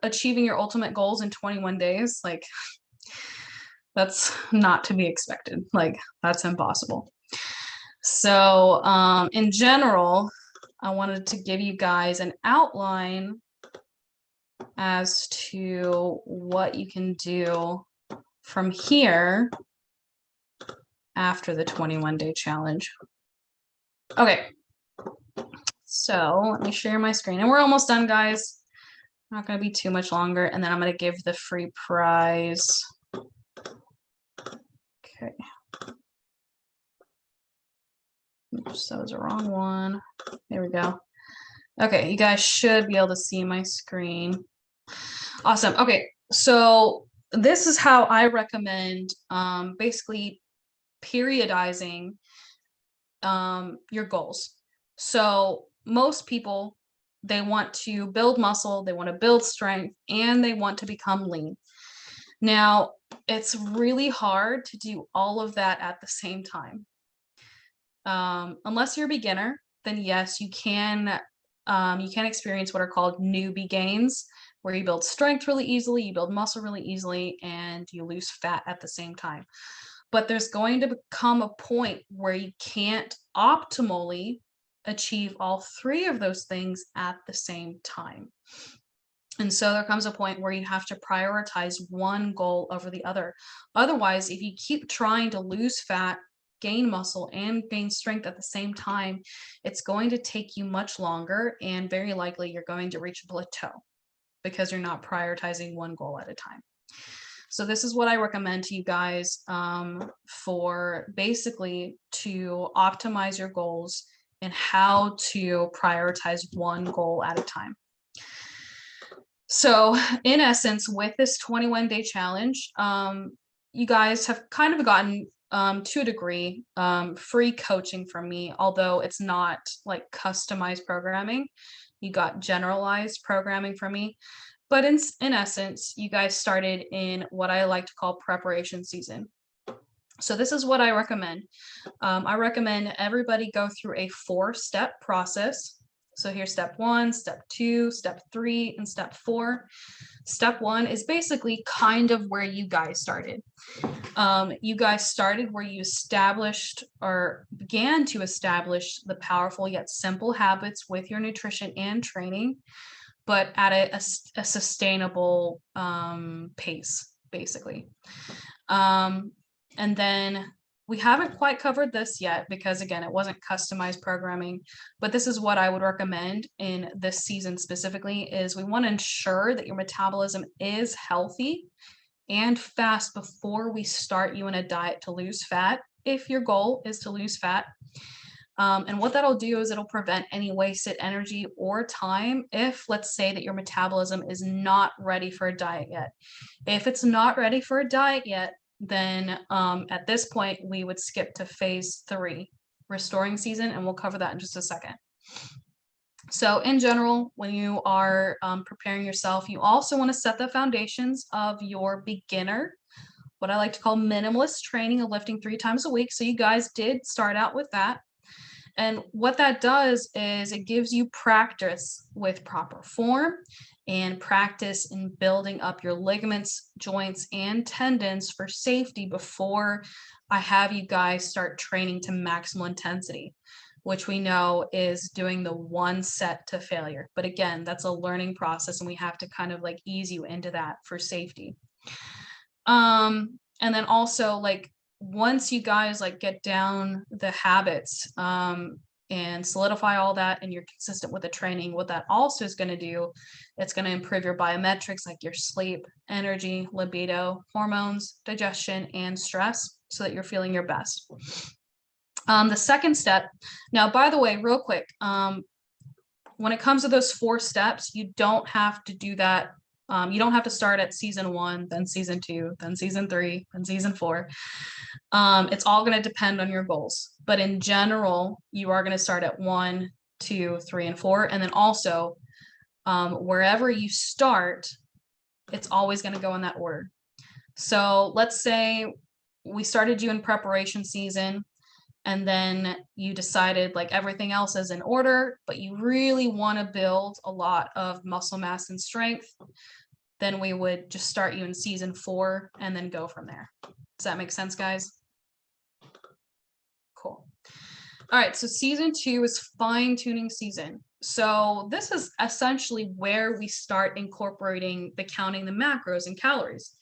achieving your ultimate goals in 21 days. Like, that's not to be expected. Like, that's impossible. So in general, I wanted to give you guys an outline as to what you can do from here after the 21-day challenge. Okay, so let me share my screen, and we're almost done, guys. Not going to be too much longer, and then I'm going to give the free prize. Okay. Oops, that was the wrong one. There we go. Okay, you guys should be able to see my screen. Awesome. Okay, so this is how I recommend basically periodizing your goals. So most people, they want to build muscle, they want to build strength, and they want to become lean. Now, it's really hard to do all of that at the same time. Unless you're a beginner, then yes, you can experience what are called newbie gains, where you build strength really easily, you build muscle really easily, and you lose fat at the same time. But there's going to become a point where you can't optimally achieve all three of those things at the same time. And so there comes a point where you have to prioritize one goal over the other. Otherwise, if you keep trying to lose fat, gain muscle, and gain strength at the same time, it's going to take you much longer, and very likely you're going to reach a plateau because you're not prioritizing one goal at a time. So this is what I recommend to you guys for basically to optimize your goals and how to prioritize one goal at a time. So in essence, with this 21-day challenge, you guys have kind of gotten, to a degree, free coaching from me, although it's not like customized programming. You got generalized programming from me. But in essence, you guys started in what I like to call preparation season. So this is what I recommend. I recommend everybody go through a 4-step process. So here's step 1, step 2, step 3, and step 4. Step 1 is basically kind of where you guys started. You guys started where you established or began to establish the powerful yet simple habits with your nutrition and training, but at a sustainable pace, basically. And then we haven't quite covered this yet because, again, it wasn't customized programming, but this is what I would recommend in this season specifically is we want to ensure that your metabolism is healthy and fast before we start you in a diet to lose fat, if your goal is to lose fat. And what that'll do is it'll prevent any wasted energy or time if, let's say, that your metabolism is not ready for a diet yet. If it's not ready for a diet yet, then at this point, we would skip to phase 3, restoring season, and we'll cover that in just a second. So in general, when you are preparing yourself, you also want to set the foundations of your beginner, what I like to call minimalist training of lifting 3 times a week. So you guys did start out with that. And what that does is it gives you practice with proper form and practice in building up your ligaments, joints, and tendons for safety before I have you guys start training to maximal intensity, which we know is doing the 1 set to failure. But again, that's a learning process, and we have to kind of like ease you into that for safety. And then also, like, once you guys like get down the habits and solidify all that and you're consistent with the training, what that also is going to do, it's going to improve your biometrics like your sleep, energy, libido, hormones, digestion, and stress so that you're feeling your best. The second step, now, by the way, real quick, when it comes to those 4 steps, you don't have to do that. You don't have to start at season 1, then season 2, then season 3, then season 4. It's all going to depend on your goals. But in general, you are going to start at 1, 2, 3, and 4. And then also, wherever you start, it's always going to go in that order. So let's say we started you in preparation season, and then you decided like everything else is in order, but you really want to build a lot of muscle mass and strength, then we would just start you in season 4 and then go from there. Does that make sense, guys? Cool. All right, so season 2 is fine-tuning season. So this is essentially where we start incorporating the counting the macros and calories.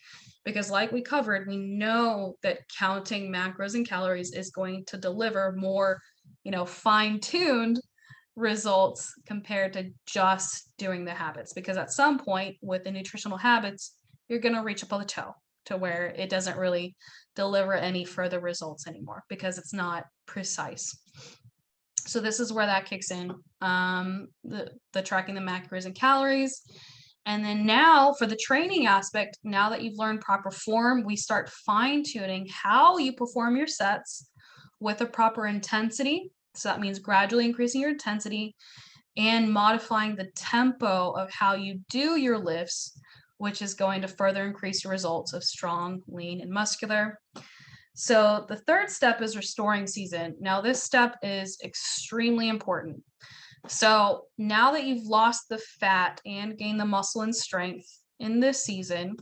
Because like we covered, we know that counting macros and calories is going to deliver more, fine-tuned results compared to just doing the habits. Because at some point with the nutritional habits, you're going to reach a plateau to where it doesn't really deliver any further results anymore because it's not precise. So this is where that kicks in, the tracking the macros and calories. And then now for the training aspect, now that you've learned proper form, we start fine tuning how you perform your sets with a proper intensity. So that means gradually increasing your intensity and modifying the tempo of how you do your lifts, which is going to further increase your results of strong, lean, and muscular. So the third step is restoring season. Now this step is extremely important. So now that you've lost the fat and gained the muscle and strength in this season,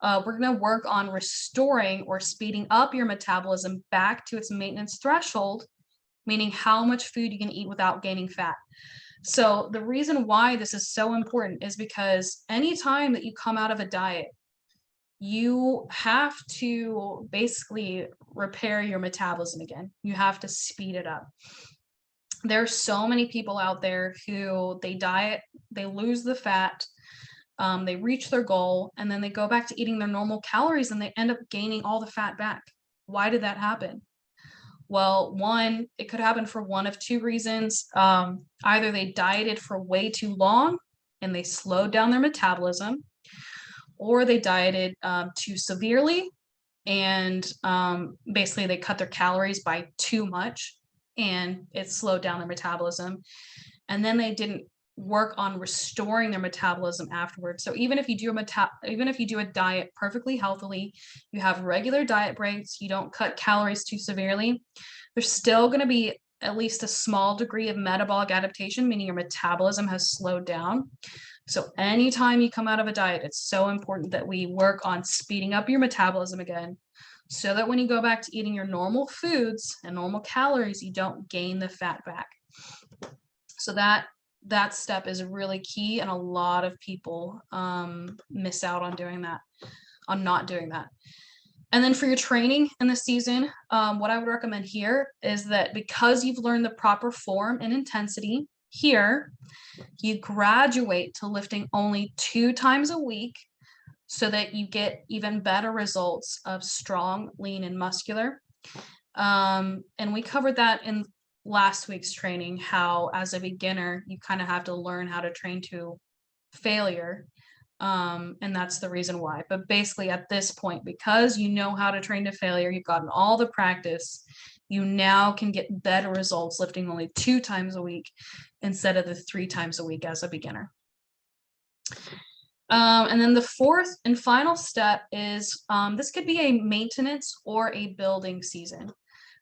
we're going to work on restoring or speeding up your metabolism back to its maintenance threshold, meaning how much food you can eat without gaining fat. So the reason why this is so important is because anytime that you come out of a diet, you have to basically repair your metabolism again. You have to speed it up. There's so many people out there who they diet, they lose the fat, they reach their goal, and then they go back to eating their normal calories and they end up gaining all the fat back. Why did that happen? Well, one, it could happen for one of two reasons. Either they dieted for way too long and they slowed down their metabolism, or they dieted too severely and basically they cut their calories by too much and it slowed down their metabolism. And then they didn't work on restoring their metabolism afterwards. So even if you do a diet perfectly healthily, you have regular diet breaks, you don't cut calories too severely, there's still going to be at least a small degree of metabolic adaptation, meaning your metabolism has slowed down. So anytime you come out of a diet, it's so important that we work on speeding up your metabolism again, so that when you go back to eating your normal foods and normal calories, you don't gain the fat back. So that step is really key, and a lot of people miss out on doing that, on not doing that. And then for your training in the season, what I would recommend here is that because you've learned the proper form and intensity here, you graduate to lifting only 2 times a week so that you get even better results of strong, lean, and muscular. And we covered that in last week's training, how as a beginner, you kind of have to learn how to train to failure. And that's the reason why. But basically at this point, because you know how to train to failure, you've gotten all the practice, you now can get better results lifting only 2 times a week instead of the 3 times a week as a beginner. And then the fourth and final step is this could be a maintenance or a building season.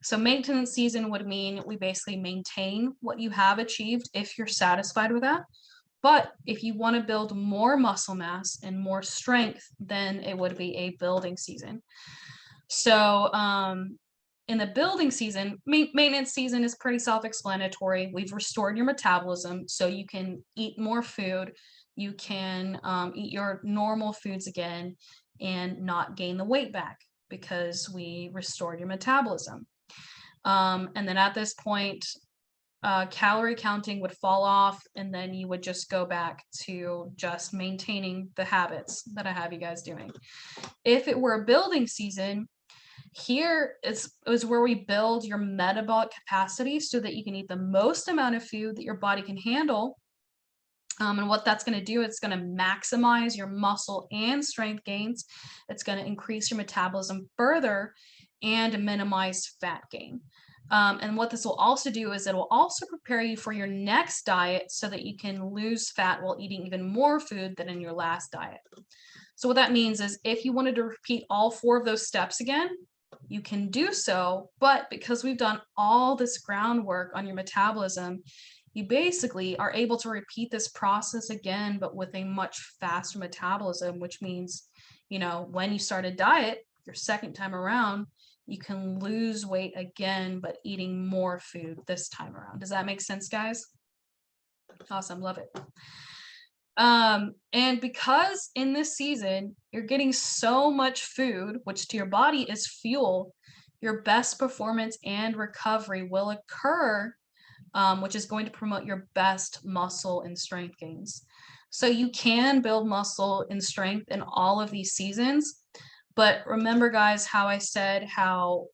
So maintenance season would mean we basically maintain what you have achieved if you're satisfied with that. But if you want to build more muscle mass and more strength, then it would be a building season. So in the building season, maintenance season is pretty self-explanatory. We've restored your metabolism so you can eat more food. You can eat your normal foods again and not gain the weight back because we restored your metabolism. And then at this point, calorie counting would fall off, and then you would just go back to just maintaining the habits that I have you guys doing. If it were a building season, here is where we build your metabolic capacity so that you can eat the most amount of food that your body can handle. And what that's going to do, it's going to maximize your muscle and strength gains. It's going to increase your metabolism further and minimize fat gain. And what this will also do is it will also prepare you for your next diet so that you can lose fat while eating even more food than in your last diet. So what that means is if you wanted to repeat all 4 of those steps again, you can do so. But because we've done all this groundwork on your metabolism, you basically are able to repeat this process again, but with a much faster metabolism, which means, when you start a diet, your second time around, you can lose weight again, but eating more food this time around. Does that make sense, guys? Awesome, love it. And because in this season you're getting so much food, which to your body is fuel, your best performance and recovery will occur, which is going to promote your best muscle and strength gains. So you can build muscle and strength in all of these seasons, but remember, guys, how I said how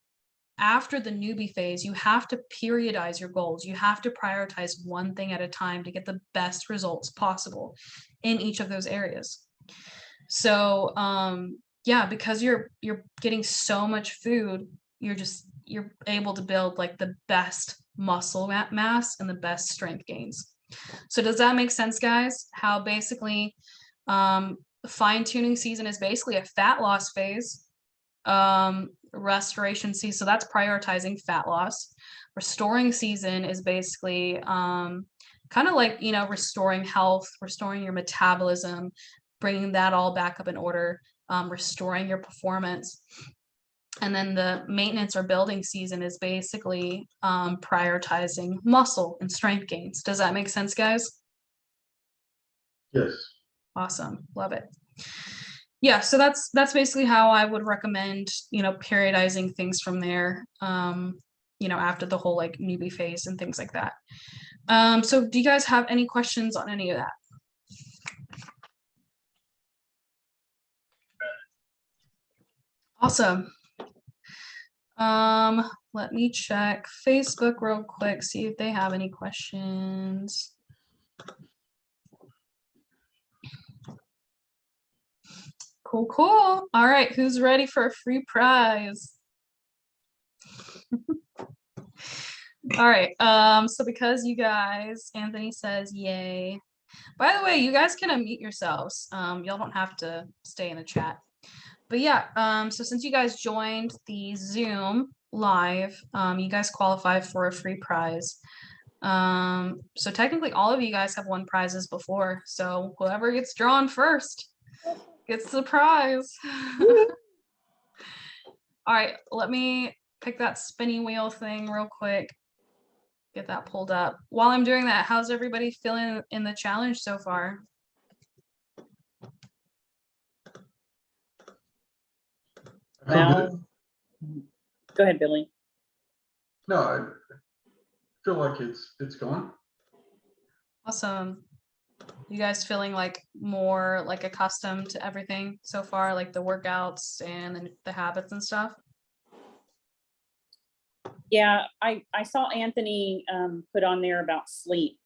after the newbie phase, you have to periodize your goals. You have to prioritize one thing at a time to get the best results possible in each of those areas. So yeah, because you're getting so much food, you're able to build like the best muscle mass and the best strength gains. So does that make sense, guys? How basically fine tuning season is basically a fat loss phase. Restoration season, so that's prioritizing fat loss. Restoring season is basically kind of like, you know, restoring health, restoring your metabolism, bringing that all back up in order, restoring your performance. And then the maintenance or building season is basically prioritizing muscle and strength gains. Does that make sense, guys? Yes. Awesome, love it. Yeah, so that's basically how I would recommend, you know, periodizing things from there, you know, after the whole like newbie phase and things like that. So do you guys have any questions on any of that? Awesome. Let me check Facebook real quick, see if they have any questions. Cool, cool. All right, who's ready for a free prize? All right, so because you guys, Anthony says yay. By the way, you guys can unmute yourselves. Y'all don't have to stay in the chat. But yeah, so since you guys joined the Zoom live, you guys qualify for a free prize. So technically all of you guys have won prizes before. So whoever gets drawn first gets the prize. All right, let me pick that spinning wheel thing real quick. Get that pulled up. While I'm doing that, how's everybody feeling in the challenge so far? I feel good. Well, go ahead, Billy. No, I feel like it's going. Awesome. You guys feeling like more like accustomed to everything so far, like the workouts and the habits and stuff? Yeah, I saw Anthony put on there about sleep.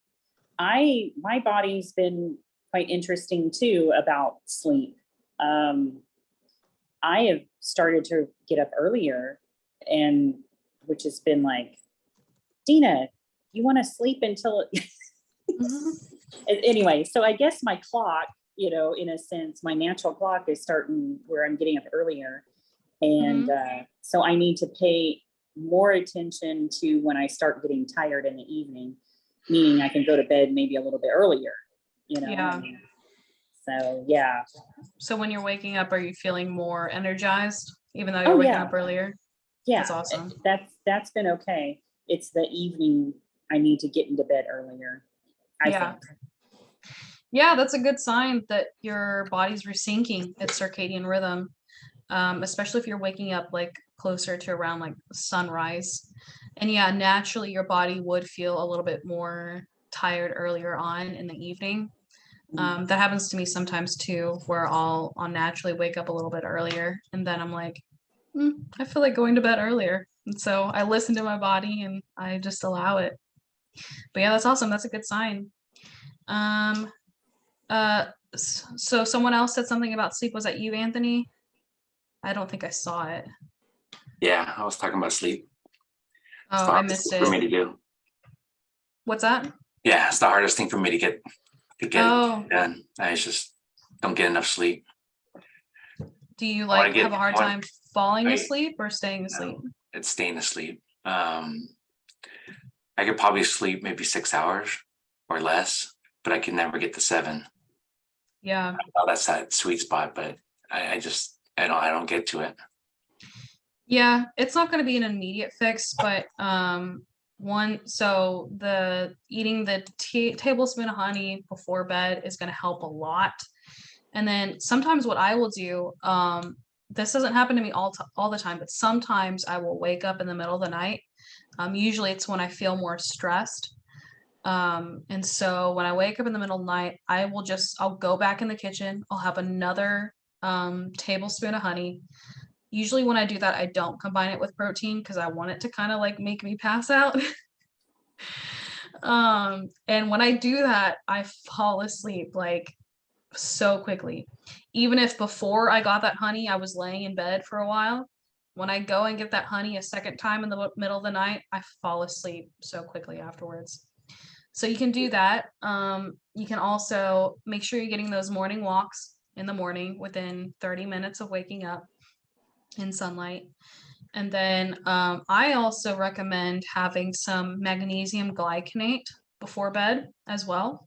My body's been quite interesting too about sleep. I have started to get up earlier, and which has been like, Dina, you want to sleep until anyway. So I guess my clock, you know, in a sense, my natural clock is starting where I'm getting up earlier, and so I need to pay more attention to when I start getting tired in the evening, meaning I can go to bed maybe a little bit earlier, you know. Yeah. So yeah. So when you're waking up, are you feeling more energized, even though you're Oh, waking yeah. up earlier? Yeah, That's awesome. That's been okay. It's the evening I need to get into bed earlier, I think. Yeah, that's a good sign that your body's resyncing its circadian rhythm, especially if you're waking up like closer to around like sunrise. And yeah, naturally your body would feel a little bit more tired earlier on in the evening. That happens to me sometimes too, where I'll naturally wake up a little bit earlier, and then I'm like, I feel like going to bed earlier. And so I listen to my body and I just allow it. But yeah, that's awesome. That's a good sign. So someone else said something about sleep. Was that you, Anthony? I don't think I saw it. Yeah, I was talking about sleep. Oh, I missed For me it. to do. What's that? Yeah, it's the hardest thing for me to get Oh, done. I just don't get enough sleep. do you I wanna like have a hard time falling I- asleep or staying asleep? No, it's staying asleep. I could probably sleep maybe 6 hours or less, but I can never get to 7. Yeah. Oh, that's that sweet spot, but I don't get to it. Yeah, it's not going to be an immediate fix, but So the eating the tablespoon of honey before bed is going to help a lot. And then sometimes what I will do, this doesn't happen to me all the time, but sometimes I will wake up in the middle of the night. Usually it's when I feel more stressed. And so when I wake up in the middle of the night, I'll go back in the kitchen. I'll have another tablespoon of honey. Usually when I do that, I don't combine it with protein because I want it to kind of like make me pass out. And when I do that, I fall asleep like so quickly. Even if before I got that honey, I was laying in bed for a while, when I go and get that honey a second time in the middle of the night, I fall asleep so quickly afterwards. So you can do that. You can also make sure you're getting those morning walks in the morning within 30 minutes of waking up in sunlight. And then I also recommend having some magnesium glycinate before bed as well.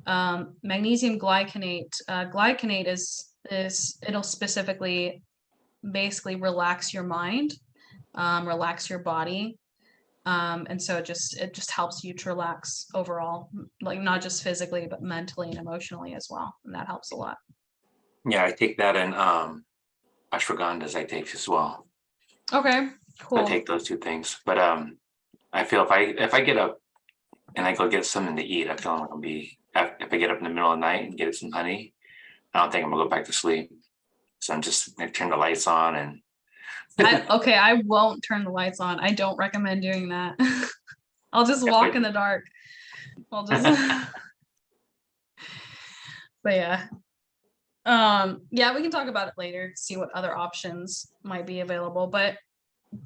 Magnesium glycinate is it'll specifically basically relax your mind, relax your body. And so it just helps you to relax overall, like not just physically, but mentally and emotionally as well. And that helps a lot. Yeah, I take that, and ashwagandhas I take as well. Okay, cool. I take those two things, but I feel if I get up and I go get something to eat, I feel like I'll be, if I get up in the middle of the night and get some honey, I don't think I'm gonna go back to sleep. So I'm just gonna turn the lights on and I won't turn the lights on. I don't recommend doing that. I'll just walk in the dark. I'll just but yeah. Yeah, we can talk about it later, see what other options might be available, but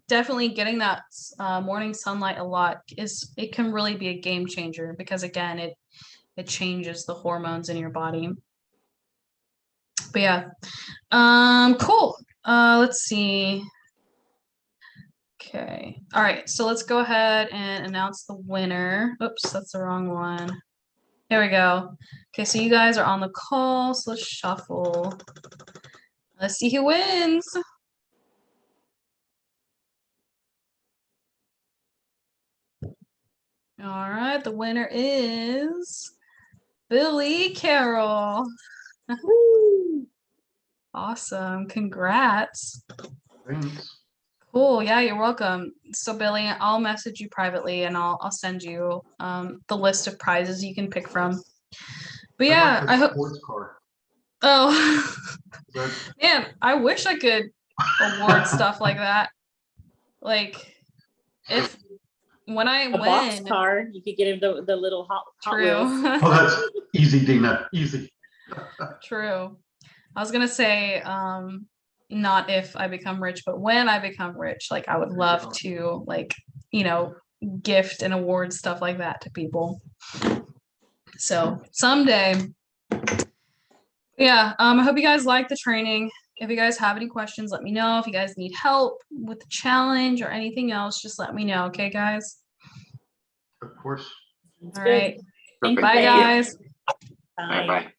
definitely getting that morning sunlight a lot it can really be a game changer, because again, it changes the hormones in your body. But yeah, cool. Let's see. Okay, all right, so let's go ahead and announce the winner. Oops, that's the wrong one. There we go. Okay, so you guys are on the call, so let's shuffle. Let's see who wins. All right, the winner is Billy Carroll. Awesome, congrats. Thanks. Cool, yeah, you're welcome. So Billy, I'll message you privately and I'll send you the list of prizes you can pick from. But yeah, I'd like I a hope. sports car. Oh, That- man, I wish I could award stuff like that. Like, if when I A box win, car, you could get him the little hot true. wheels. Oh, that's easy, Dina, easy. True. I was gonna say, not if I become rich, but when I become rich, like I would There you love go. to, like, gift and award stuff like that to people. So someday. Yeah, I hope you guys like the training. If you guys have any questions, let me know. If you guys need help with the challenge or anything else, just let me know. Okay, guys? Of course. All right. Thank you, Bye, Faye. guys. bye bye.